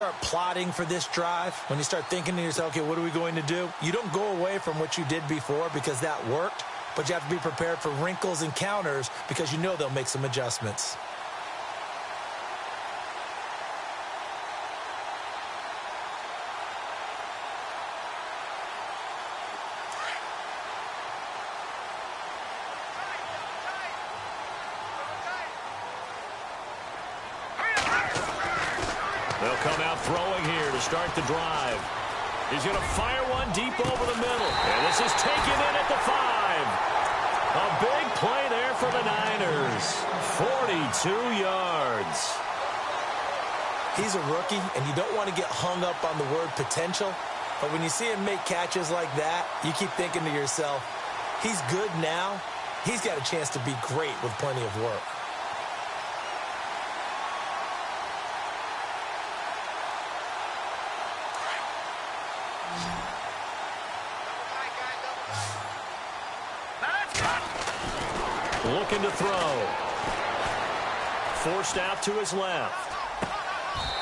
Start plotting for this drive, when you start thinking to yourself, okay, what are we going to do? You don't go away from what you did before because that worked, but you have to be prepared for wrinkles and counters because you know they'll make some adjustments. They'll come out throwing here to start the drive. He's going to fire one deep over the middle. And this is taken in at the 5. A big play there for the Niners. 42 yards. He's a rookie, and you don't want to get hung up on the word potential. But when you see him make catches like that, you keep thinking to yourself, he's good now. He's got a chance to be great with plenty of work. Looking to throw. Forced out to his left.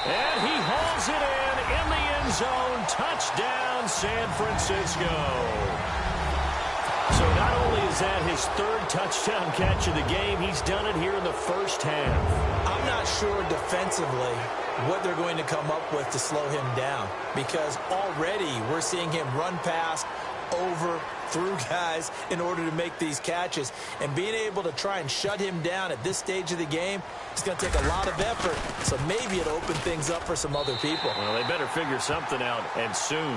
And he hauls it in the end zone. Touchdown, San Francisco. So not only is that his third touchdown catch of the game, he's done it here in the first half. I'm not sure defensively what they're going to come up with to slow him down, because already we're seeing him run past, over, through guys in order to make these catches. And being able to try and shut him down at this stage of the game is going to take a lot of effort. So maybe it'll open things up for some other people. Well, they better figure something out, and soon.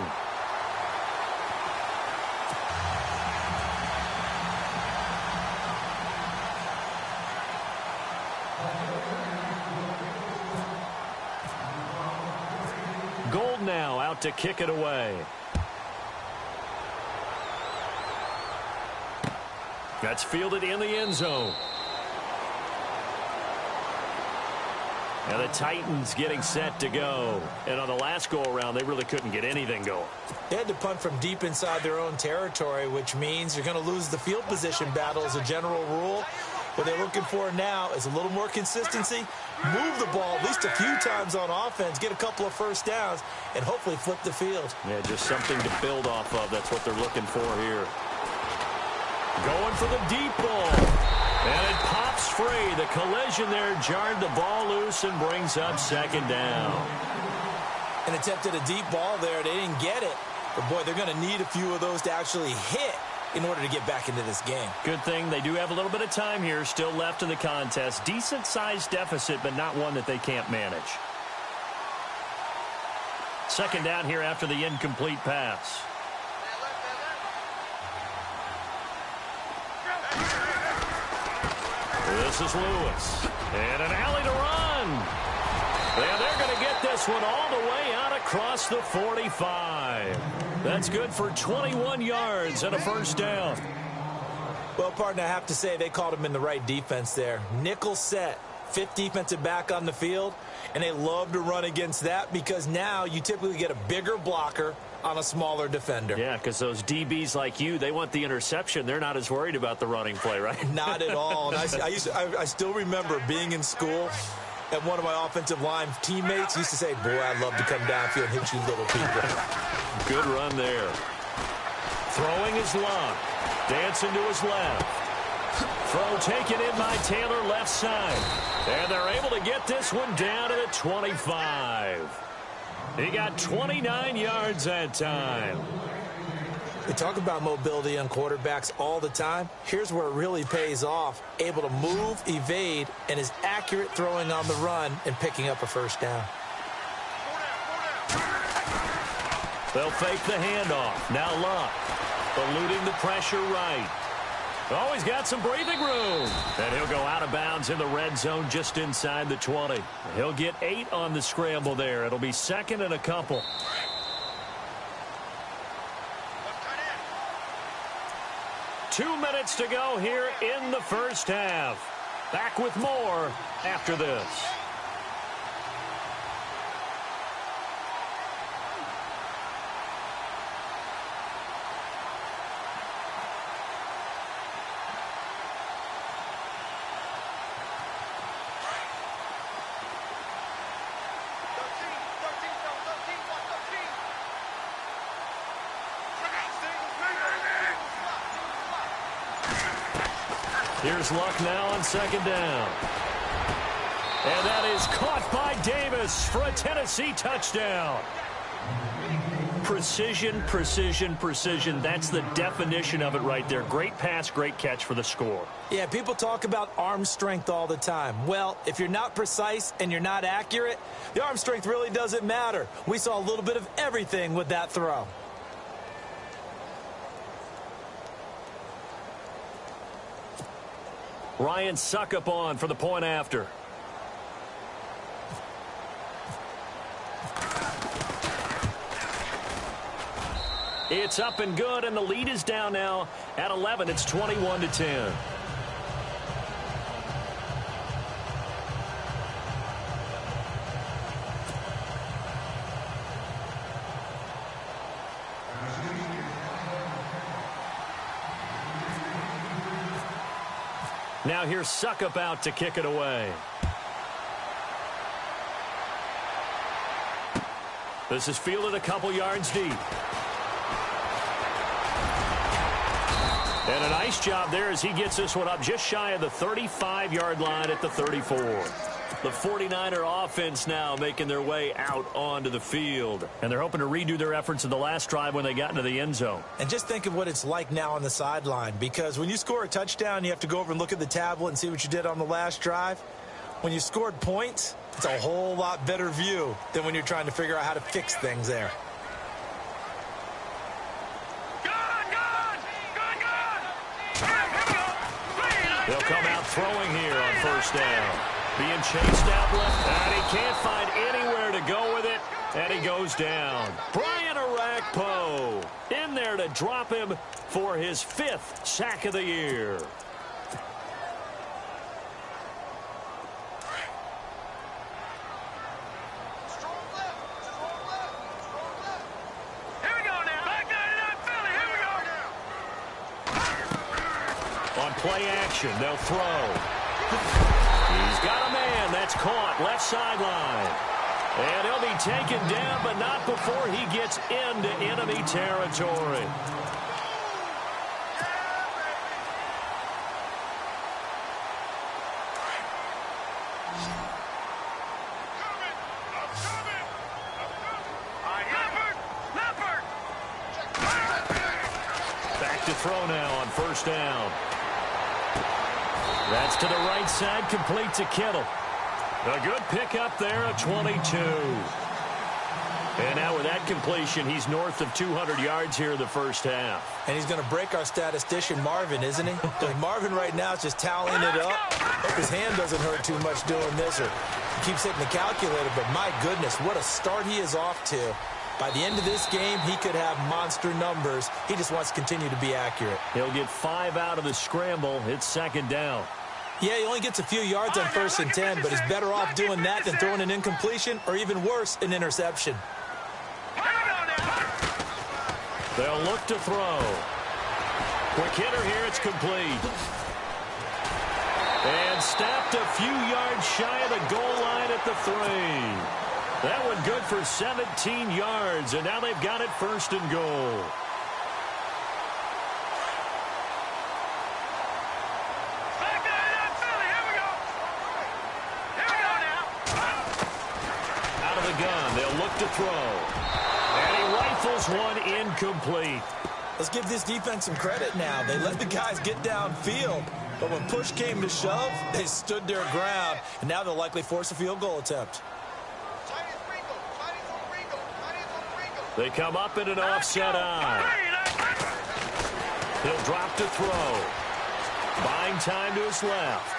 Gold now out to kick it away. That's fielded in the end zone. And the Titans getting set to go. And on the last go-around, they really couldn't get anything going. They had to punt from deep inside their own territory, which means you're going to lose the field position battle as a general rule. What they're looking for now is a little more consistency, move the ball at least a few times on offense, get a couple of first downs, and hopefully flip the field. Yeah, just something to build off of. That's what they're looking for here. Going for the deep ball. And it pops free. The collision there jarred the ball loose and brings up second down. And attempted a deep ball there. They didn't get it. But, boy, they're going to need a few of those to actually hit in order to get back into this game. Good thing they do have a little bit of time here still left in the contest. Decent-sized deficit, but not one that they can't manage. Second down here after the incomplete pass. This is Lewis. And an alley to run. And they're going to get this one all the way out across the 45. That's good for 21 yards and a first down. Well, partner, I have to say they called him in the right defense there. Nickel set, fifth defensive back on the field, and they love to run against that because now you typically get a bigger blocker on a smaller defender. Yeah, because those DBs like you, they want the interception. They're not as worried about the running play, right? Not at all. And I still remember being in school, and one of my offensive line teammates used to say, boy, I'd love to come downfield and hit you little people. Good run there. Throwing his Luck. Dancing to his left. Throw taken in by Taylor left side. And they're able to get this one down to the 25. He got 29 yards that time. We talk about mobility on quarterbacks all the time. Here's where it really pays off. Able to move, evade, and is accurate throwing on the run and picking up a first down. They'll fake the handoff. Now Luck. Eluding the pressure right. Oh, he's got some breathing room. And he'll go out of bounds in the red zone just inside the 20. He'll get 8 on the scramble there. It'll be second and a couple. Two minutes to go here in the first half. Back with more after this. Here's Luck now on second down. And that is caught by Davis for a Tennessee touchdown. Precision, precision, precision. That's the definition of it right there. Great pass, great catch for the score. Yeah, people talk about arm strength all the time. Well, if you're not precise and you're not accurate, the arm strength really doesn't matter. We saw a little bit of everything with that throw. Ryan Suckup on for the point after. It's up and good, and the lead is down now at 11. It's 21-10. Now here's Suckup out to kick it away. This is fielded a couple yards deep. And a nice job there as he gets this one up just shy of the 35-yard line at the 34. The 49er offense now making their way out onto the field. And they're hoping to redo their efforts in the last drive when they got into the end zone. And just think of what it's like now on the sideline, because when you score a touchdown, you have to go over and look at the tablet and see what you did on the last drive. When you scored points, it's a whole lot better view than when you're trying to figure out how to fix things there. They'll come out throwing here on first down. Being chased out left, and he can't find anywhere to go with it, and he goes down. Brian Arakpo in there to drop him for his 5th sack of the year. Play action, they'll throw. He's got a man that's caught left sideline. And he'll be taken down, but not before he gets into enemy territory. Back to throw now on first down. That's to the right side, complete to Kittle. A good pickup there, a 22. And now with that completion, he's north of 200 yards here in the first half. And he's going to break our statistician, Marvin, isn't he? Because Marvin right now is just tallying it up. Hope his hand doesn't hurt too much doing this, or he keeps hitting the calculator. But my goodness, what a start he is off to. By the end of this game, he could have monster numbers. He just wants to continue to be accurate. He'll get 5 out of the scramble. It's second down. Yeah, he only gets a few yards on 1st and 10, but he's better off doing that than throwing an incompletion, or even worse, an interception. They'll look to throw. Quick hitter here, it's complete. And stopped a few yards shy of the goal line at the 3. That one good for 17 yards, and now they've got it 1st and goal. To throw. And he rifles one incomplete. Let's give this defense some credit now. They let the guys get downfield, but when push came to shove, they stood their ground, and now they'll likely force a field goal attempt. They come up in an offset eye. He'll drop to throw. Buying time to his left.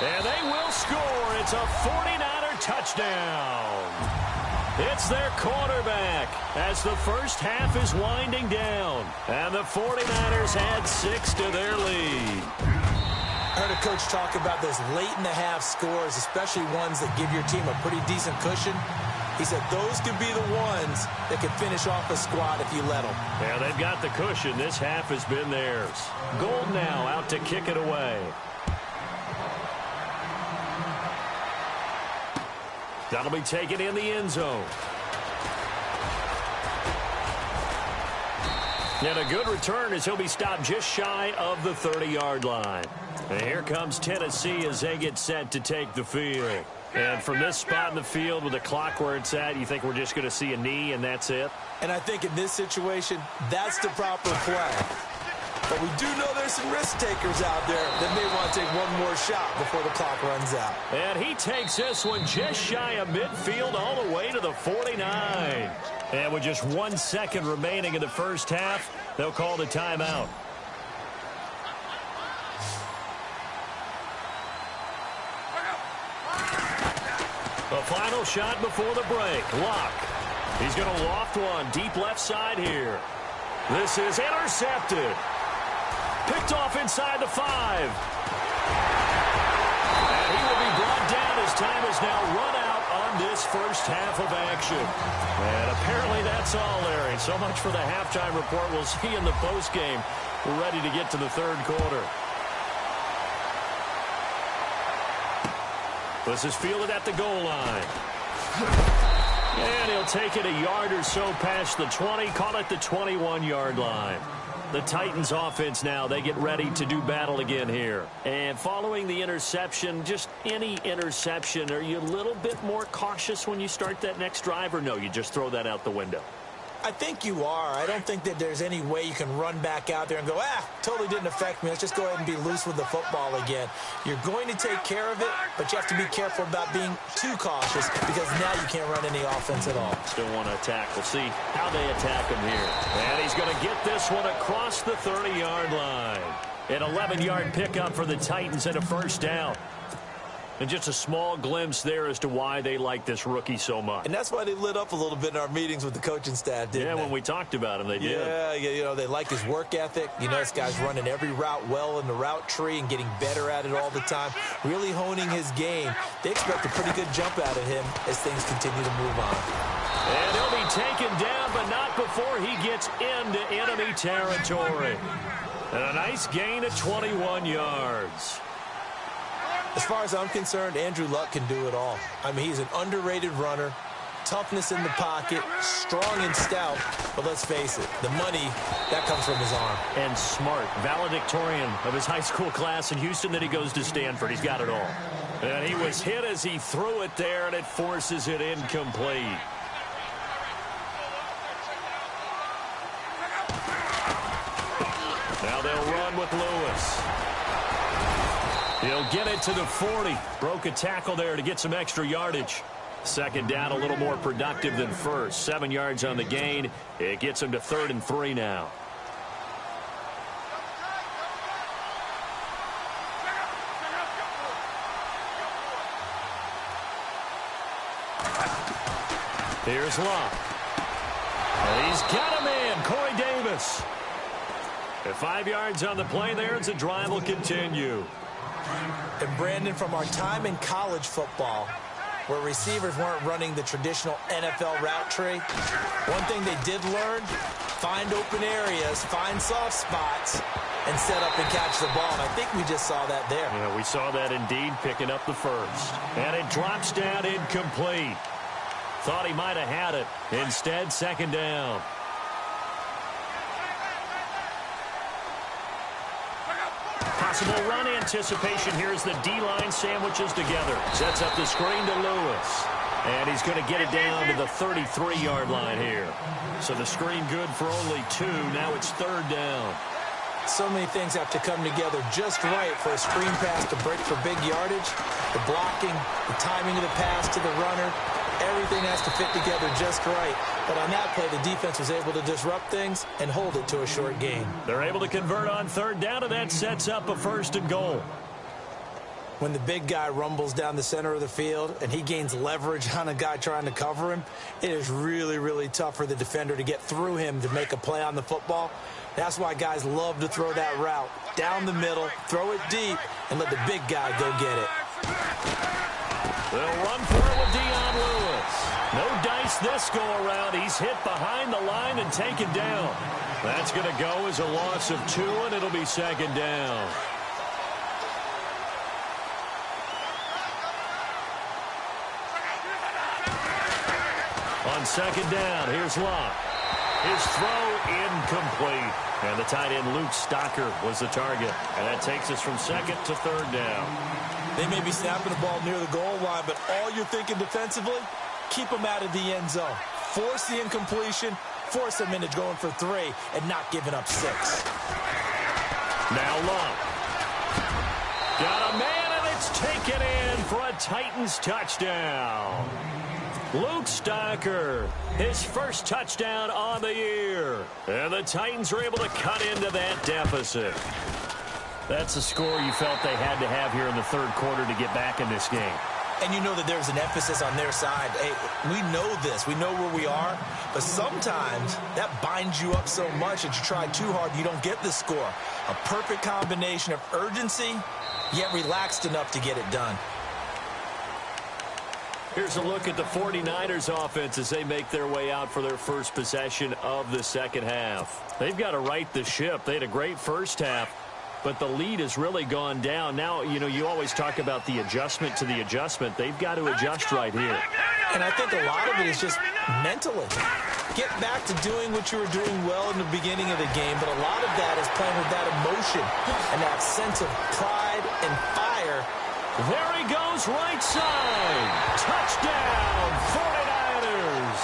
And they will score. It's a 49er touchdown. It's their quarterback as the first half is winding down. And the 49ers add 6 to their lead. I heard a coach talk about those late-in-the-half scores, especially ones that give your team a pretty decent cushion. He said those could be the ones that could finish off a squad if you let them. Yeah, they've got the cushion. This half has been theirs. Gold now out to kick it away. That'll be taken in the end zone. And a good return as he'll be stopped just shy of the 30-yard line. And here comes Tennessee as they get set to take the field. And from this spot in the field with the clock where it's at, you think we're just going to see a knee and that's it? And I think in this situation, that's the proper play. But we do know there's some risk takers out there that may want to take one more shot before the clock runs out. And he takes this one just shy of midfield all the way to the 49. And with just 1 second remaining in the first half, they'll call the timeout. The final shot before the break. Luck. He's going to loft one deep left side here. This is intercepted. Picked off inside the 5. And he will be brought down as time is now run out on this first half of action. And apparently that's all, Larry. So much for the halftime report. We'll see in the postgame. We're ready to get to the third quarter. This is fielded at the goal line. And he'll take it a yard or so past the 20, call it the 21-yard line. The Titans offense now, they get ready to do battle again here. And following the interception, just any interception, are you a little bit more cautious when you start that next drive, or no, you just throw that out the window? I think you are. I don't think that there's any way you can run back out there and go, totally didn't affect me. Let's just go ahead and be loose with the football again. You're going to take care of it, but you have to be careful about being too cautious because now you can't run any offense at all. Still want to attack. We'll see how they attack him here. And he's going to get this one across the 30-yard line. An 11-yard pickup for the Titans and a first down. And just a small glimpse there as to why they like this rookie so much. And that's why they lit up a little bit in our meetings with the coaching staff, didn't they? Yeah, when we talked about him, they did. Yeah, you know, they like his work ethic. You know, this guy's running every route well in the route tree and getting better at it all the time, really honing his game. They expect a pretty good jump out of him as things continue to move on. And he'll be taken down, but not before he gets into enemy territory. And a nice gain of 21 yards. As far as I'm concerned, Andrew Luck can do it all. I mean, he's an underrated runner, toughness in the pocket, strong and stout, but let's face it, the money, that comes from his arm. And smart, valedictorian of his high school class in Houston, then he goes to Stanford. He's got it all. And he was hit as he threw it there, and it forces it incomplete. Now they'll run with Lewis. He'll get it to the 40. Broke a tackle there to get some extra yardage. Second down, a little more productive than first. 7 yards on the gain. It gets him to 3rd and 3 now. Here's Locke. And he's got a man, Corey Davis. At 5 yards on the play there, as the drive will continue. And Brandon, from our time in college football, where receivers weren't running the traditional NFL route tree, one thing they did learn, find open areas, find soft spots, and set up and catch the ball. And I think we just saw that there. Yeah, we saw that indeed, picking up the first. And it drops down incomplete. Thought he might have had it. Instead, second down. Possible run anticipation here as the D-line sandwiches together. Sets up the screen to Lewis. And he's going to get it down to the 33-yard line here. So the screen good for only 2. Now it's 3rd down. So many things have to come together just right for a screen pass to break for big yardage. The blocking, the timing of the pass to the runner, everything has to fit together just right. But on that play, the defense was able to disrupt things and hold it to a short gain. They're able to convert on 3rd down, and that sets up a 1st and goal. When the big guy rumbles down the center of the field and he gains leverage on a guy trying to cover him, it is really, really tough for the defender to get through him to make a play on the football. That's why guys love to throw that route down the middle, throw it deep, and let the big guy go get it. They'll run for it with Dion Lewis. No dice this go-around. He's hit behind the line and taken down. That's going to go as a loss of 2, and it'll be 2nd down. On 2nd down, here's Locke. His throw incomplete. And the tight end, Luke Stocker, was the target. And that takes us from second to third down. They may be snapping the ball near the goal line, but all you're thinking defensively, keep them out of the end zone. Force the incompletion, force them into going for 3, and not giving up 6. Now Love. Got a man, and it's taken in for a Titans touchdown. Luke Stocker, his first touchdown on the year. And the Titans are able to cut into that deficit. That's a score you felt they had to have here in the third quarter to get back in this game. And you know that there's an emphasis on their side. Hey, we know this. We know where we are. But sometimes that binds you up so much that you try too hard, you don't get the score. A perfect combination of urgency, yet relaxed enough to get it done. Here's a look at the 49ers offense as they make their way out for their first possession of the second half. They've got to right the ship. They had a great first half, but the lead has really gone down. Now, you know, you always talk about the adjustment to the adjustment. They've got to adjust right here. And I think a lot of it is just mentally. Get back to doing what you were doing well in the beginning of the game, but a lot of that is playing with that emotion and that sense of pride and fire. There he goes, right side. Touchdown, 49ers.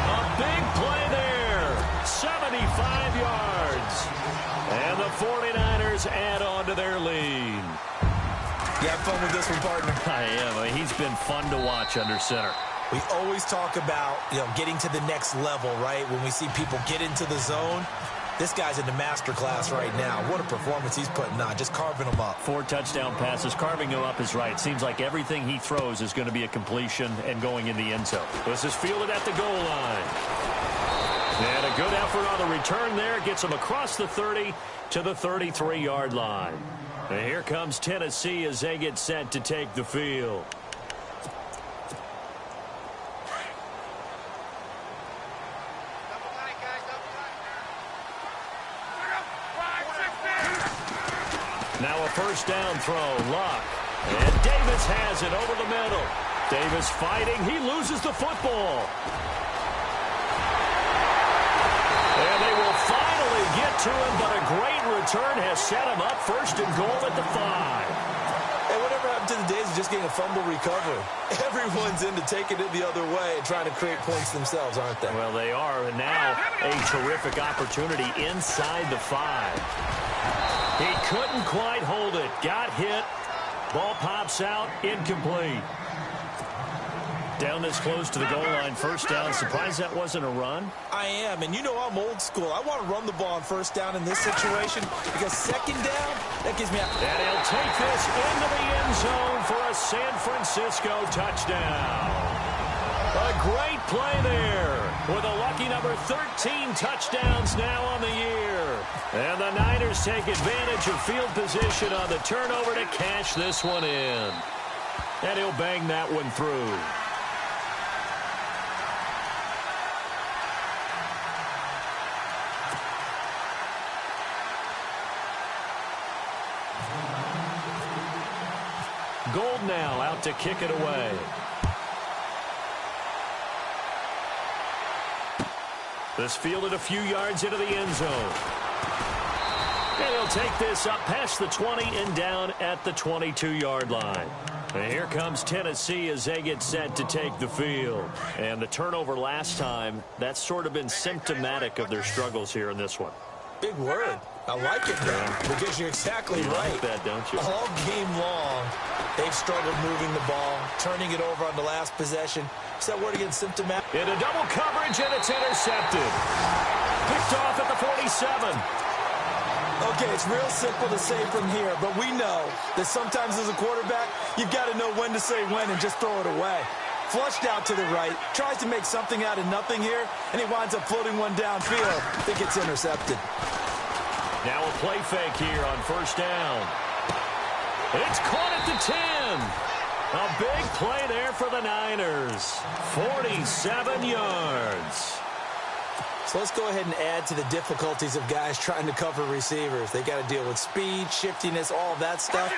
A big play there, 75 yards. And the 49ers add on to their lead. You have fun with this one, partner? I am. I mean, he's been fun to watch under center. We always talk about, getting to the next level, right? When we see people get into the zone. This guy's in the master class right now. What a performance he's putting on, just carving them up. 4 touchdown passes. Carving him up is right. Seems like everything he throws is going to be a completion and going in the end zone. This is fielded at the goal line. And a good effort on the return there. Gets him across the 30 to the 33-yard line. And here comes Tennessee as they get set to take the field. Now a first down throw, Luck. And Davis has it over the middle. Davis fighting. He loses the football. And they will finally get to him, but a great return has set him up first and goal at the 5. Hey, whatever happened to the days of just getting a fumble recovery? Everyone's into taking it the other way and trying to create points themselves, aren't they? Well, they are. And now a terrific opportunity inside the 5. He couldn't quite hold it. Got hit. Ball pops out. Incomplete. Down this close to the goal line. First down. Surprised that wasn't a run? I am. And you know I'm old school. I want to run the ball on first down in this situation because second down, that gives me a... And he'll take this into the end zone for a San Francisco touchdown. A great play there with a lucky number 13 touchdowns now on the year. And the Niners take advantage of field position on the turnover to cash this one in. And he'll bang that one through. Gold now out to kick it away. This fielded a few yards into the end zone. And he'll take this up past the 20 and down at the 22-yard line. And here comes Tennessee as they get set to take the field. And the turnover last time, that's sort of been symptomatic of their struggles here in this one. Big word. I like it, man, because you're exactly right. Like that, don't you? All game long, they've struggled moving the ball, turning it over on the last possession. Is that word again, symptomatic? Into double coverage, and it's intercepted. Picked off at the 47. Okay, it's real simple to say from here, but we know that sometimes as a quarterback, you've got to know when to say when and just throw it away. Flushed out to the right, tries to make something out of nothing here, and he winds up floating one downfield. I think it's intercepted. Now a play fake here on first down. It's caught at the 10. A big play there for the Niners. 47 yards. So let's go ahead and add to the difficulties of guys trying to cover receivers. They got to deal with speed, shiftiness, all of that stuff.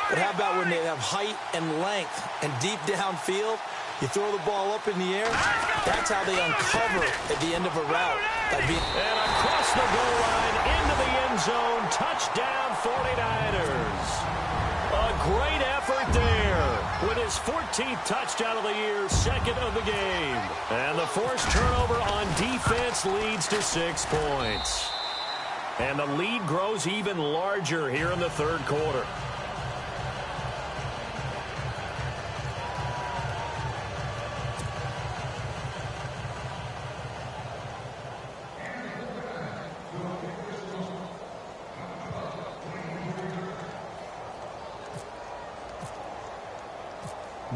But how about when they have height and length and deep downfield? You throw the ball up in the air, that's how they uncover at the end of a route. And across the goal line, into the end zone, touchdown 49ers. A great effort there with his 14th touchdown of the year, second of the game. And the forced turnover on defense leads to 6 points. And the lead grows even larger here in the third quarter.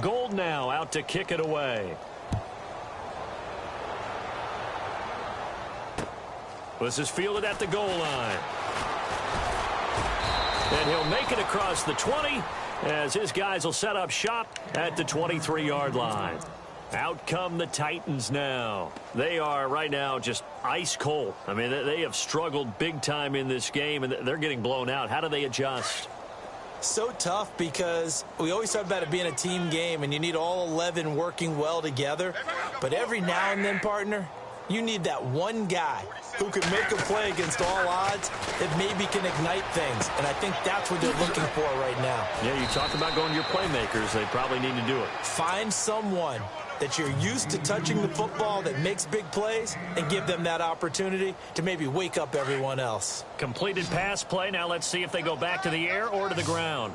Gold now out to kick it away. This is fielded at the goal line. And he'll make it across the 20 as his guys will set up shop at the 23-yard line. Out come the Titans now. They are right now just ice cold. I mean, they have struggled big time in this game, and they're getting blown out. How do they adjust? So tough because we always talk about it being a team game and you need all 11 working well together. But every now and then, partner, you need that one guy who can make a play against all odds that maybe can ignite things. And I think that's what they're looking for right now. Yeah, you talk about going to your playmakers. They probably need to do it. Find someone that you're used to touching the football that makes big plays and give them that opportunity to maybe wake up everyone else. Completed pass play. Now let's see if they go back to the air or to the ground.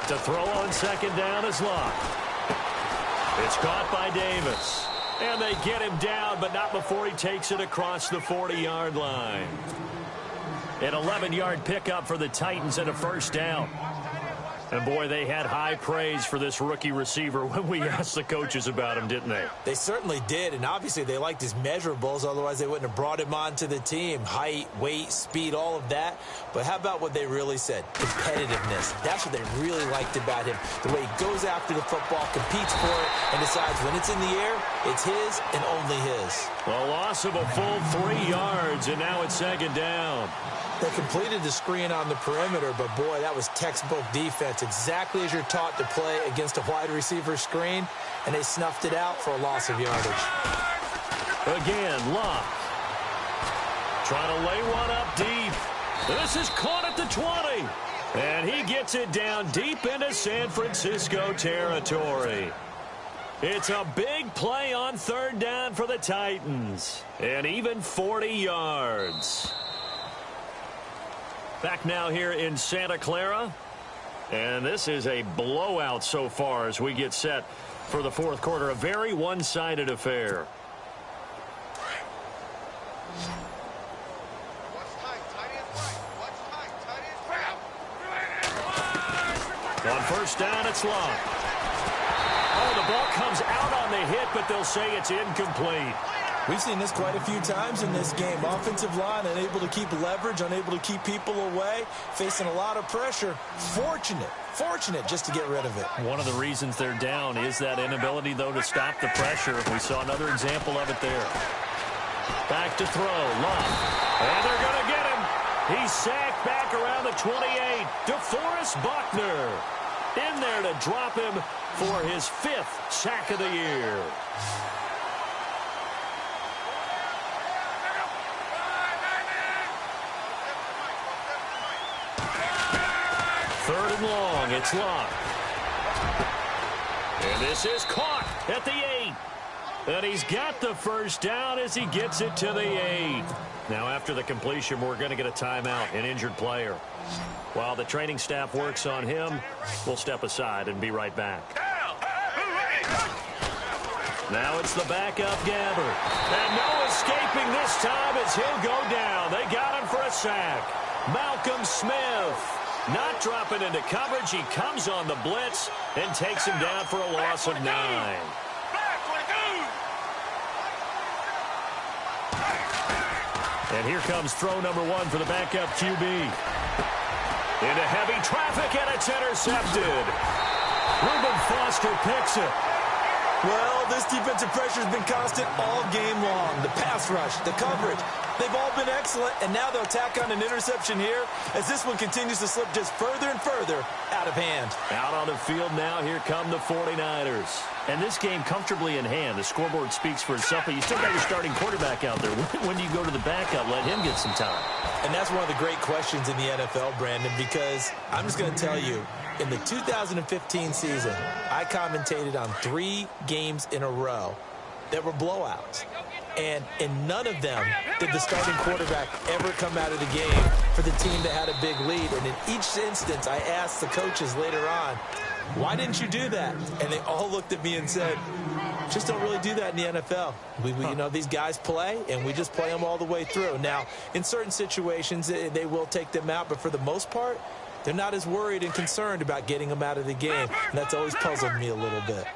To throw on second down is Locke. It's caught by Davis. And they get him down, but not before he takes it across the 40-yard line. An 11-yard pickup for the Titans and a first down. And, boy, they had high praise for this rookie receiver when we asked the coaches about him, didn't they? They certainly did, and obviously they liked his measurables. Otherwise, they wouldn't have brought him onto the team. Height, weight, speed, all of that. But how about what they really said? Competitiveness. That's what they really liked about him. The way he goes after the football, competes for it, and decides when it's in the air, it's his and only his. A loss of a full 3 yards, and now it's second down. They completed the screen on the perimeter, but, boy, that was textbook defense. Exactly as you're taught to play against a wide receiver screen, and they snuffed it out for a loss of yardage. Again, Locke. Trying to lay one up deep. This is caught at the 20. And he gets it down deep into San Francisco territory. It's a big play on third down for the Titans. And even 40 yards. Back now here in Santa Clara. And this is a blowout so far as we get set for the fourth quarter. A very one-sided affair. On first down, it's Locke. Oh, the ball comes out on the hit, but they'll say it's incomplete. We've seen this quite a few times in this game. Offensive line unable to keep leverage, unable to keep people away, facing a lot of pressure. Fortunate just to get rid of it. One of the reasons they're down is that inability, though, to stop the pressure. We saw another example of it there. Back to throw, Locke. And they're going to get him. He's sacked back around the 28. DeForest Buckner in there to drop him for his 5th sack of the year. Third and long, it's Locke. And this is caught at the 8. And he's got the first down as he gets it to the 8. Now after the completion, we're going to get a timeout, an injured player. While the training staff works on him, we'll step aside and be right back. Now it's the backup Gabbert. And no escaping this time as he'll go down. They got him for a sack. Malcolm Smith. Not dropping into coverage. He comes on the blitz and takes him down for a loss of 9. And here comes throw number 1 for the backup QB. Into heavy traffic, and it's intercepted. Reuben Foster picks it. Well, this defensive pressure has been constant all game long. The pass rush, the coverage, They've all been excellent, and now they'll tack on an interception here as this one continues to slip just further and further out of hand. Out on the field now, here come the 49ers. And this game comfortably in hand. The scoreboard speaks for itself, but you still got your starting quarterback out there. When do you go to the backup? Let him get some time. And that's one of the great questions in the NFL, Brandon, because I'm just going to tell you, in the 2015 season, I commentated on 3 games in a row that were blowouts. And in none of them did the starting quarterback ever come out of the game for the team that had a big lead. And in each instance, I asked the coaches later on, why didn't you do that? And they all looked at me and said, just don't really do that in the NFL. You know, these guys play, and we just play them all the way through. Now, in certain situations, they will take them out, but for the most part, they're not as worried and concerned about getting them out of the game. And that's always puzzled me a little bit.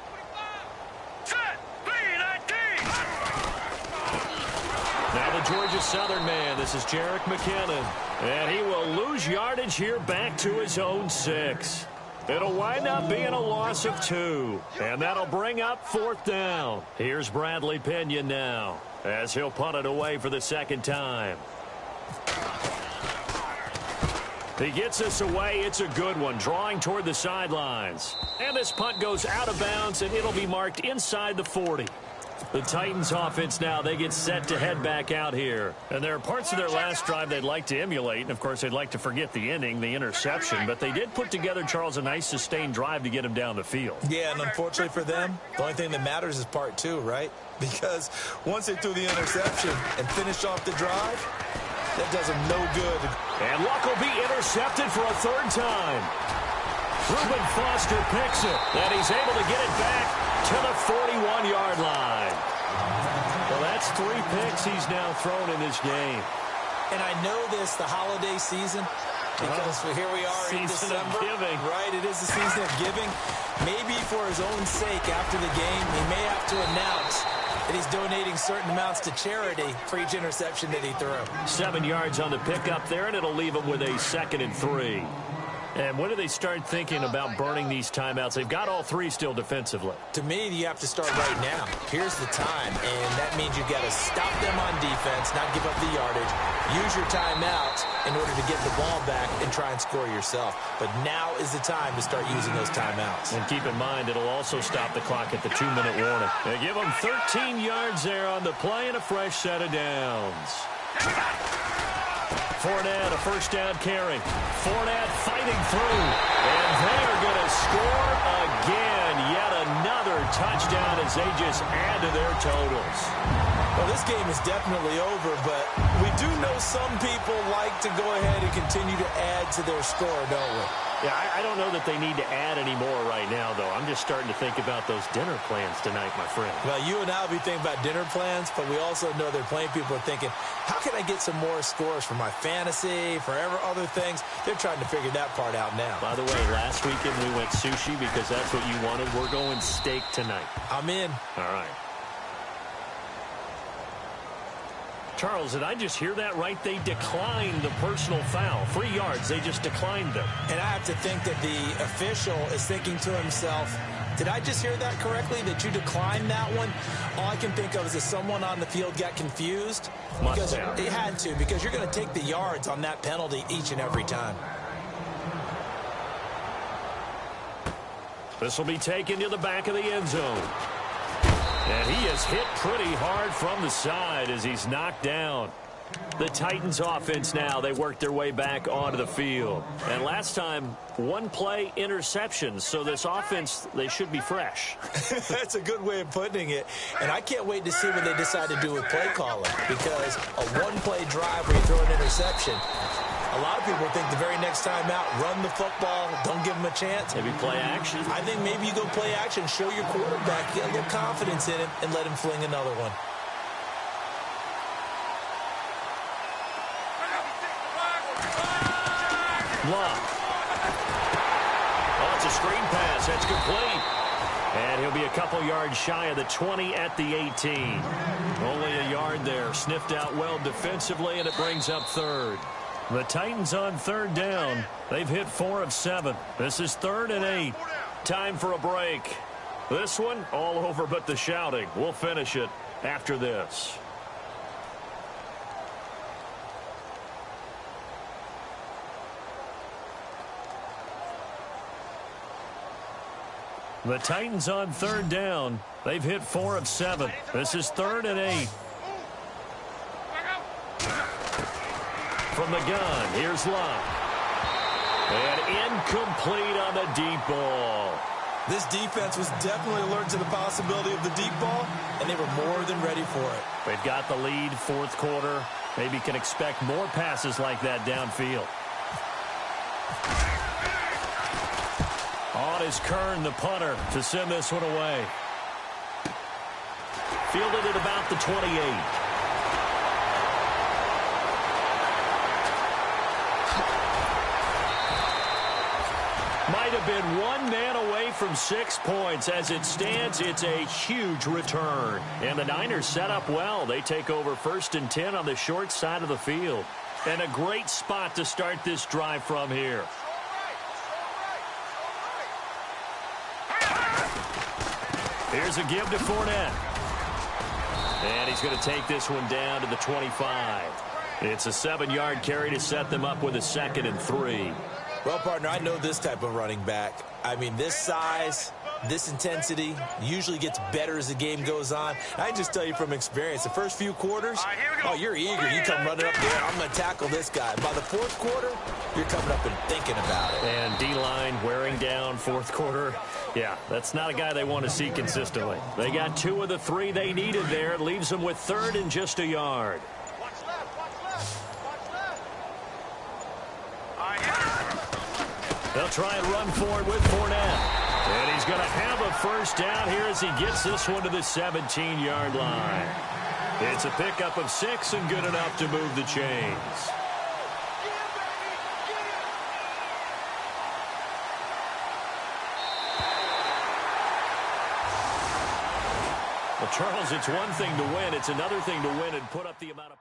Now the Georgia Southern man, this is Jerick McKinnon. And he will lose yardage here back to his own 6. It'll wind up being a loss of 2. And that'll bring up 4th down. Here's Bradley Pinion now as he'll punt it away for the 2nd time. He gets us away. It's a good one, drawing toward the sidelines. And this punt goes out of bounds, and it'll be marked inside the 40. The Titans offense now, they get set to head back out here. And there are parts of their last drive they'd like to emulate. And, of course, they'd like to forget the ending, the interception. But they did put together, Charles, a nice sustained drive to get him down the field. Yeah, and unfortunately for them, the only thing that matters is part 2, right? Because once they threw the interception and finished off the drive, that does them no good. And Luck will be intercepted for a 3rd time. Reuben Foster picks it, and he's able to get it back to the 41-yard line. Well, that's 3 picks he's now thrown in this game. And I know this, the holiday season, because here we are in December. Giving. Right, it is the season of giving. Maybe for his own sake after the game, he may have to announce that he's donating certain amounts to charity for each interception that he threw. 7 yards on the pickup there, and it'll leave him with a 2nd and 3. And when do they start thinking about burning these timeouts? They've got all 3 still defensively. To me, you have to start right now. Here's the time, and that means you've got to stop them on defense, not give up the yardage, use your timeouts in order to get the ball back and try and score yourself. But now is the time to start using those timeouts. And keep in mind, it'll also stop the clock at the 2-minute warning. They give them 13 yards there on the play and a fresh set of downs. Fournette, a 1st down carry. Fournette fighting through. And they're going to score again. Yet another touchdown as they just add to their totals. Well, this game is definitely over, but we do know some people like to go ahead and continue to add to their score, don't we? Yeah, I don't know that they need to add any more right now, though. I'm just starting to think about those dinner plans tonight, my friend. Well, you and I will be thinking about dinner plans, but we also know they're playing people are thinking, how can I get some more scores for my fantasy, for other things? They're trying to figure that part out now. By the way, last weekend we went sushi because that's what you wanted. We're going steak tonight. I'm in. All right. Charles, did I just hear that right? They declined the personal foul. 3 yards, they just declined them. And I have to think that the official is thinking to himself, did I just hear that correctly, that you declined that one? All I can think of is that someone on the field got confused. Because it had to, because you're going to take the yards on that penalty each and every time. This will be taken to the back of the end zone. And he is hit pretty hard from the side as he's knocked down. The Titans offense now, they work their way back onto the field. And last time, 1 play interceptions. So this offense, they should be fresh. That's a good way of putting it. And I can't wait to see what they decide to do with play calling. Because a 1-play drive where you throw an interception, a lot of people think the very next time out, run the football, don't give them a chance. Maybe play action. I think maybe you go play action, show your quarterback, get a little confidence in him, and let him fling another one. Luck. Oh, it's a screen pass. That's complete. And he'll be a couple yards shy of the 20 at the 18. Only a yard there. Sniffed out well defensively, and it brings up 3rd. The Titans on 3rd down. They've hit 4 of 7. This is 3rd and 8. Time for a break. This one, all over but the shouting. We'll finish it after this. The Titans on third down. They've hit 4 of 7. This is 3rd and 8. From the gun, here's Love. And incomplete on the deep ball. This defense was definitely alert to the possibility of the deep ball, and they were more than ready for it. They've got the lead, 4th quarter. Maybe can expect more passes like that downfield. On is Kern, the punter, to send this one away. Fielded at about the 28. Might have been one man away from 6 points. As it stands, it's a huge return. And the Niners set up well. They take over 1st and 10 on the short side of the field. And a great spot to start this drive from here. Here's a give to Fournette. And he's going to take this one down to the 25. It's a 7-yard carry to set them up with a 2nd and 3. Well, partner, I know this type of running back. I mean, this size, this intensity usually gets better as the game goes on. I can just tell you from experience, the first few quarters, oh, you're eager. You come running up there, I'm going to tackle this guy. By the 4th quarter, you're coming up and thinking about it. And D-line wearing down 4th quarter. Yeah, that's not a guy they want to see consistently. They got 2 of the 3 they needed there. It leaves them with 3rd and just a yard. They'll try and run for it with Fournette. And he's going to have a 1st down here as he gets this one to the 17-yard line. It's a pickup of 6 and good enough to move the chains. Well, Charles, it's one thing to win. It's another thing to win and put up the amount of...